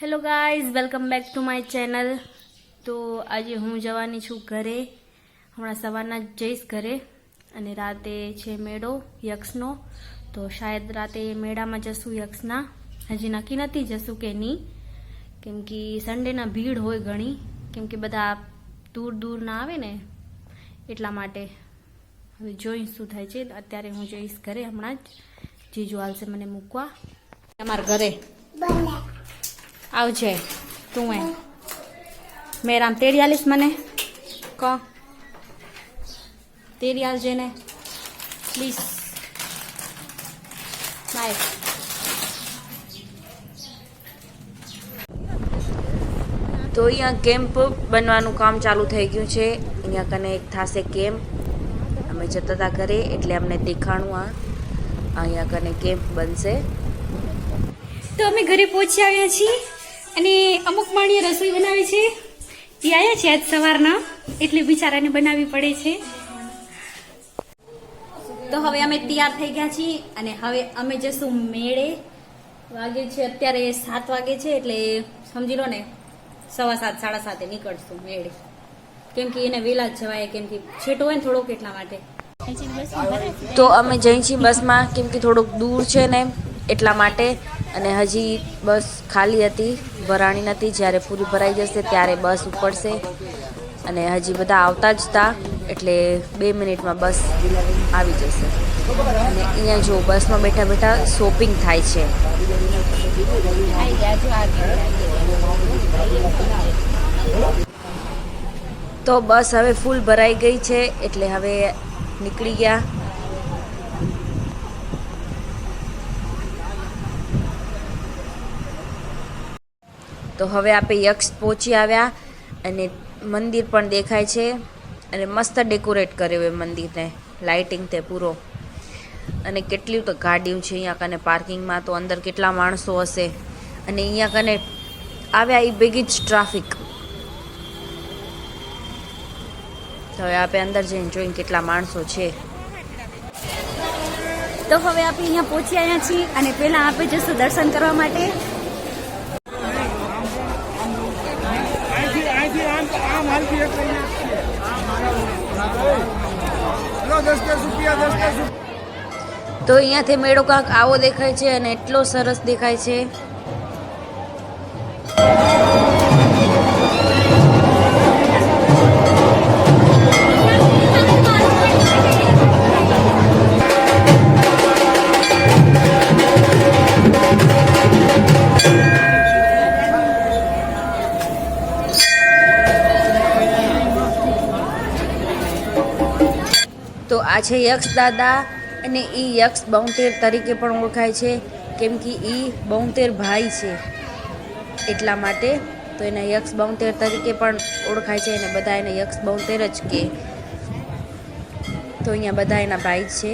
Hello guys, welcome back to my channel. તો આજે હું જવાની છું ઘરે. હમણાં સવારના જ જઈશ ઘરે અને રાતે છે મેળો યક્ષનો. તો શાયદ રાતે મેળામાં જશું યક્ષના. હજી નક્કી નથી જશું કે નહીં, કેમ કે સન્ડેના ભીડ હોય ઘણી, કેમ કે બધા દૂર દૂરના આવે ને એટલા માટે. હવે જોઈ શું થાય છે. અત્યારે હું જઈશ ઘરે હમણાં જ. જીજુ હાલશે મને મૂકવા અમારા ઘરે. આવજે તું એ મેરામ તેડી આલીશ મને કો તેડી આવજે ને પ્લીઝ. બાય. તો અહીંયા કેમ્પ બનવાનું કામ ચાલુ થઈ ગયું છે. અહીંયા કને એક થશે કેમ્પ. અમે જતા હતા ઘરે એટલે અમને દેખાણું અહીંયા કને કેમ્પ બનશે. તો અમે ઘરે પહોંચી આવ્યા છીએ અને અમુક માણીએ રસોઈ બનાવી છે. એ આવ્યા છે આજ સવારના, એટલે બિચારાને બનાવવી પડે છે. તો હવે અમે તૈયાર થઈ ગયા છીએ અને હવે અમે જશું મેળે. વાગે છે અત્યારે 7 વાગે છે, એટલે સમજી લો ને 7:15 7:30 નીકળશું મેળે, કેમ કે એને વહેલા જ જવાય, કેમ કે છેટો હોય ને થોડોક એટલા માટે. તો અમે જઈ છીએ બસમાં, કેમ કે થોડુંક દૂર છે ને એટલા માટે. અને હજી બસ ખાલી હતી, ભરાણી નથી. જ્યારે પૂરી ભરાઈ જશે ત્યારે બસ ઉપડશે. અને હજી બધા આવતા જ હતા, એટલે 2 મિનિટમાં બસ આવી જશે. અને અહીંયા જો બસમાં બેઠા બેઠા શોપિંગ થાય છે. તો બસ હવે ફૂલ ભરાઈ ગઈ છે, એટલે હવે નીકળી ગયા. તો હવે આપણે યક્ષ પહોંચી આવ્યા અને મંદિર પણ દેખાય છે. અને મસ્ત ડેકોરેટ કર્યો એ મંદિરને, લાઇટિંગ તે પૂરો. અને કેટલી તો ગાડીઓ છે અહીંયા કને પાર્કિંગમાં. તો અંદર કેટલા માણસો હશે. અને અહીંયા કને આવ્યા એ ભેગી જ ટ્રાફિક. તો હવે આપણે અંદર જઈને જોઈને કેટલા માણસો છે. તો હવે આપણે અહીંયા પહોંચી આવ્યા છીએ અને પહેલા આપણે જશું દર્શન કરવા માટે. તો અહીંયાથી મેળો કાંક આવો દેખાય છે અને એટલો સરસ દેખાય છે. તો આ છે યક્ષ દાદા, અને એ યક્ષ બોંતેર તરીકે પણ ઓળખાય છે, કેમ કે એ 72 ભાઈ છે એટલા માટે. તો એને યક્ષ બોંતેર તરીકે પણ ઓળખાય છે, અને બધા એને યક્ષ બોંતેર જ કહે. તો અહીંયા બધા એના ભાઈ છે.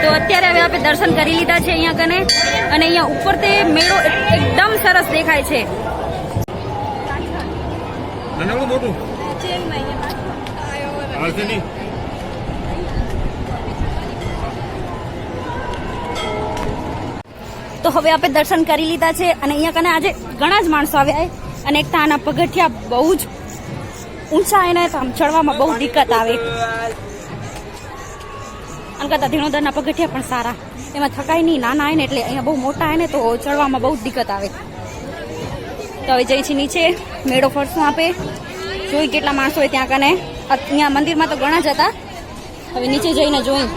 તો અત્યારે હવે આપણે દર્શન કરી લીધા છે અહીંયા કને, અને અહીંયા ઉપર તે મેળો એકદમ સરસ દેખાય છે. તો હવે આપણે દર્શન કરી લીધા છે અને અહીંયા કને આજે ઘણા જ માણસો આવ્યા. અને એક તો આના પગથિયા બહુ જ ઊંચા, એને તો આમ ચડવામાં બહુ દિક્કત આવે. આમ કરતા ધીણોદરના પગથિયા પણ સારા, એમાં થકાય નહીં. નાના આવે ને એટલે અહીંયા બહુ મોટા આવે ને તો ચડવામાં બહુ દિક્કત આવે. તો હવે જઈ છે નીચે, મેળો ફરશું આપે, જોઈ કેટલા માણસો હોય ત્યાં કને. અહીંયા મંદિરમાં તો ઘણા જ હતા, હવે નીચે જઈને જોઈ.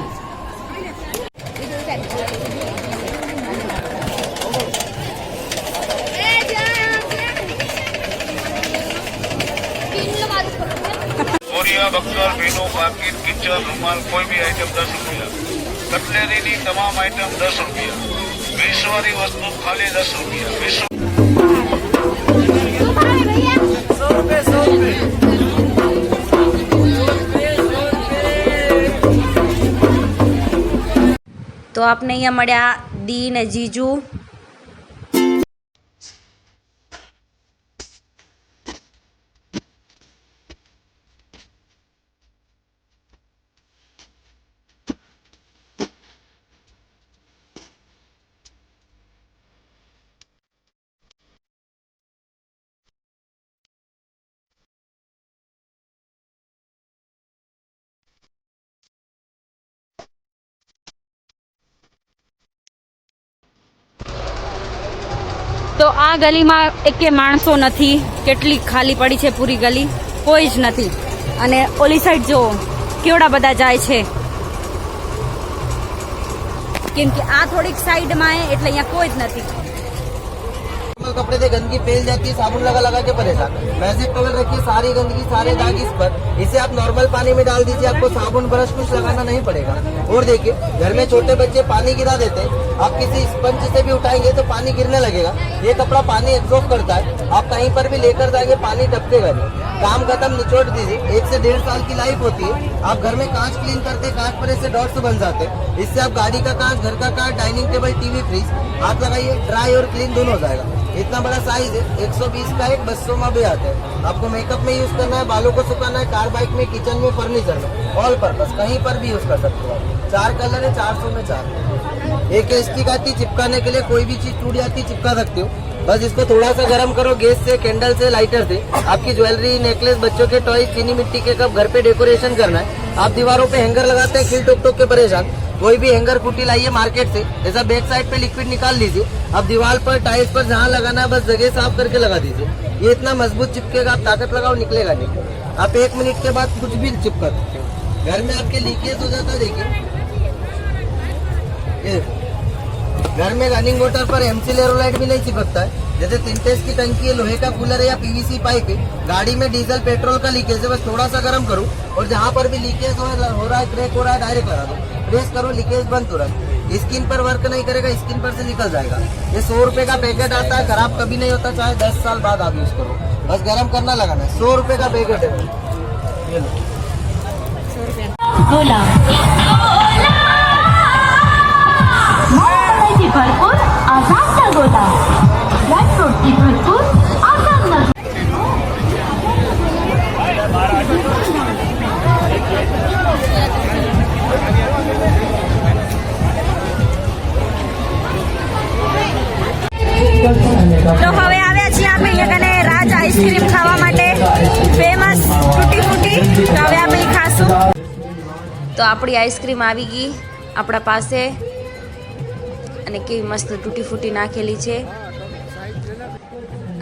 बक्सर बेनो पाकिट किचन रुमाल कोई भी आइटम 10 रुपया. कटलेरी की तमाम आइटम 10 रुपया. 20 वाली वस्तु खाली 10 रुपया. 100 रुपये. આપને અહીંયા મળ્યા દી ને જીજુ. તો આ ગલીમાં એકે માણસો નથી, કેટલી ખાલી પડી છે પૂરી ગલી, કોઈ જ નથી. અને ઓલી સાઈડ જો કેવડા બધા જાય છે, કેમ કે આ થોડીક સાઈડમાં એટલે અહીંયા કોઈ જ નથી. कपड़े से गंदगी फैल जाती है, साबुन लगा लगा के परेशान. मैजिक टॉवल रखिए, सारी गंदगी सारे दाग इस पर. इसे आप नॉर्मल पानी में डाल दीजिए, आपको साबुन ब्रश कुछ लगाना नहीं पड़ेगा. और देखिए घर में छोटे बच्चे पानी गिरा देते हैं, आप किसी स्पंज से भी उठाएंगे तो पानी गिरने लगेगा. ये कपड़ा पानी एब्जॉर्ब करता है, आप कहीं पर भी लेकर जाएंगे पानी टपकेगा नहीं. काम खत्म, निचोड़ दीजिए. 1 से 1.5 साल की लाइफ होती है. आप घर में कांच क्लीन करते, कांच पर ऐसे डॉट्स बन जाते. इससे आप गाड़ी का कांच, घर का कांच, डाइनिंग टेबल, टीवी, फ्रिज हाथ लगाइए, ड्राई और क्लीन दोनों हो जाएगा. इतना बड़ा साइज है, 120 का एक, 200 में भी आता है. आपको मेकअप में यूज करना है, बालों को सुखाना है, कार बाइक में, किचन में, फर्नीचर में, ऑल पर्पस कहीं पर भी यूज कर सकते हो. 4 कलर है, 400 में 4. एक स्टिक आती चिपकाने के लिए, कोई भी चीज टूट जाती चिपका सकते हो. बस इसको थोड़ा सा गर्म करो गैस से, कैंडल से, लाइटर से. आपकी ज्वेलरी, नेकलेस, बच्चों के टॉय, चीनी मिट्टी के कप घर पे डेकोरेशन करना है. आप दीवारों पे हैंगर लगाते हैं, खिल टोक टोक के परेशान. कोई भी हैंगर फूटी लाइए मार्केट से, ऐसा बैक साइड पे लिक्विड निकाल लीजिए. अब दीवार पर, टाइल्स पर जहाँ लगाना है बस जगह साफ करके लगा दीजिए. ये इतना मजबूत चिपकेगा, आप ताकत लगाओ निकलेगा नहीं. आप 1 मिनट के बाद कुछ भी चिपका सकते हो. घर में आपके लीकेज हो जाता है, देखिए घर में रनिंग वाटर पर एमसी लेरोलाइट भी नहीं चिपकता है. जैसे सिंटेक्स की टंकी है, लोहे का कूलर है या पीवीसी पाइप है, गाड़ी में डीजल पेट्रोल का लीकेज है, बस थोड़ा सा गर्म करो और जहाँ पर भी लीकेज हो रहा है, क्रैक हो रहा है, डायरेक्ट लगा दो. प्रेस करो, लीकेज बंद तुरंत. स्किन पर वर्क नहीं करेगा, स्किन पर से निकल जाएगा. ये 100 रुपए का पैकेट आता है, खराब कभी नहीं होता, चाहे 10 साल बाद आप यूज करो. बस गर्म करना लगाना है. 100 रुपए का पैकेट है. ये लो. भरपूर आझाद गोला, ड्राय फ्रूटची भरपूर आझाद. તો હવે આવ્યા છીએ આપણે અહીંયા કને રાજ આઈસ્ક્રીમ ખાવા માટે, ફેમસ તૂટી ફૂટી. તો હવે આપણે ઈ ખાશું. તો આપણી આઈસ્ક્રીમ આવી ગઈ આપણા પાસે, અને કેવી મસ્ત તૂટી ફૂટી નાખેલી છે.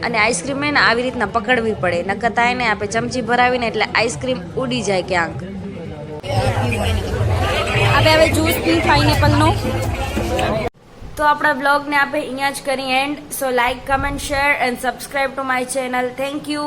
અને આઈસ્ક્રીમ ને આવી રીતના પકડવી પડે, નકર થાય ને આપણે ચમચી ભરાવીને એટલે આઈસ્ક્રીમ ઉડી જાય ક્યાંક. આપણે હવે જ્યુસ પી પાઇનેપલનો. તો આપણા બ્લોગને આપણે અહીંયા જ કરી and. So like, comment, share and subscribe to my channel. Thank you.